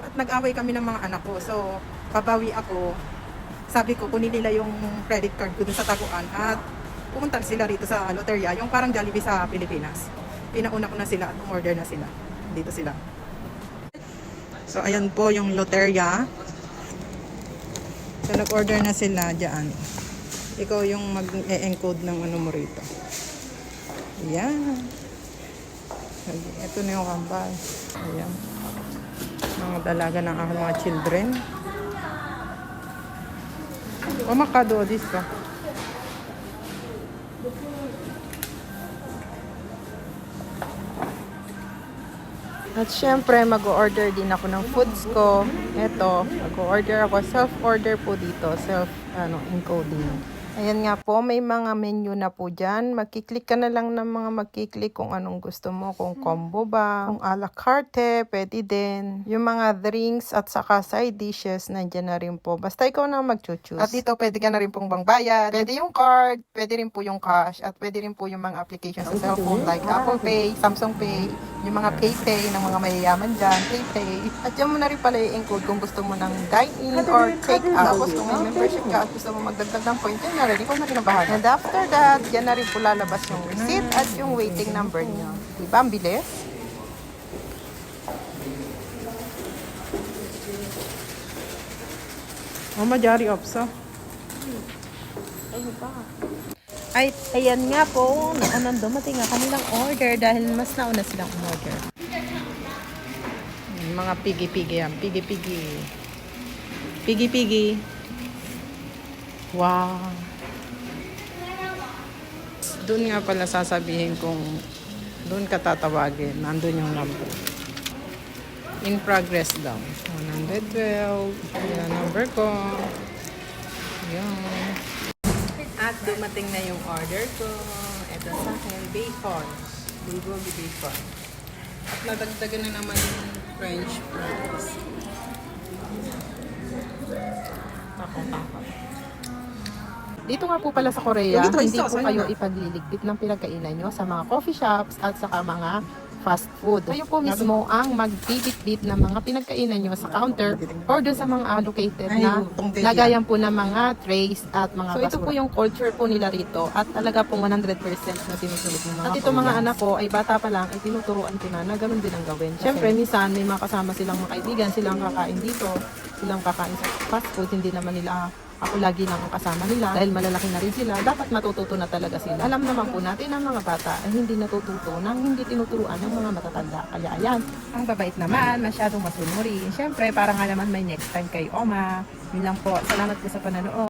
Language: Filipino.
at nag-away kami ng mga anak ko. So, pabawi ako. Sabi ko, kunin nila yung credit card ko dun sa taguan at pumunta sila rito sa loterya, yung parang Jollibee sa Pilipinas. Pinauna ko na sila at umorder na sila. Dito sila. So, ayan po yung loterya. So, nag-order na sila dyan. Ikaw yung mag-e-encode ng ano mo rito. Ayan. Ito na yung kambal. Ayan. Mga dalaga ng aking mga children. O makado, this ka. At syempre, mag-order din ako ng foods ko. Ito, mag-order ako. Self-order po dito. Encoding. Ayan nga po, may mga menu na po dyan. Magkiklik ka na lang ng mga magkiklik kung anong gusto mo. Kung combo ba, kung a la carte, pwede din. Yung mga drinks at saka side dishes, nandyan na rin po. Basta ikaw na mag-choose. At dito, pwede ka na rin pong bangbayad. Pwede yung card, pwede rin po yung cash, at pwede rin po yung mga applications sa cellphone like Apple Pay, Samsung Pay, yung mga PayPay ng mga mayayaman dyan, PayPay. At yan mo na rin pala i-encode kung gusto mo ng dine-in or take-out. Tapos kung may membership ka at gusto mo magdagdag ng point, yan na rin. Ikaw na rin ang bahala. And after that, yan na rin po lalabas yung receipt at yung waiting number niyo. Diba? Ang bilis. Oh, majari opsa. Ano ba? Ay, ayan nga po, naunang dumating ang kanilang order dahil mas nauna silang umorder. Mga pigi-pigi yan. Pigi-pigi. Pigi-pigi. Wow. Doon nga pala sasabihin kung doon ka tatawagin. Nandun yung number. In progress daw. 112. Yan ang number ko. Yan. At dumating na yung order ko. Ito sa akin, bacon. Bulgogi bacon. At nadagdagan na naman yung French fries. Takot-takot. Dito nga po pala sa Korea, Dito, hindi sauce, po ano kayo na? ipagliligpit ng pinagkainan nyo sa mga coffee shops at saka mga fast food. Kayo po mismo ang magbibitbit ng mga pinagkainan nyo sa counter or doon sa mga allocated na lagayan po ng mga trays at mga basura. So ito po yung culture po nila rito at talaga pong 100% na sinusunod ng mga At ito mga anak ko ay bata pa lang ay tinuturuan ko na ganun din ang gawin. Siyempre, minsan may mga kasama silang mga kaibigan, silang kakain dito, silang kakain sa fast food, hindi naman nila ako lagi lang ang kasama nila dahil malalaki na rin sila, dapat matututo na talaga sila. Alam naman po natin ang mga bata ay hindi natututo nang hindi tinuturuan ng mga matatanda. Kaya ayan, ang babait naman, masyadong masunuri. Siyempre, para nga naman may next time kay Oma. Yun lang po. Salamat po sa panonood.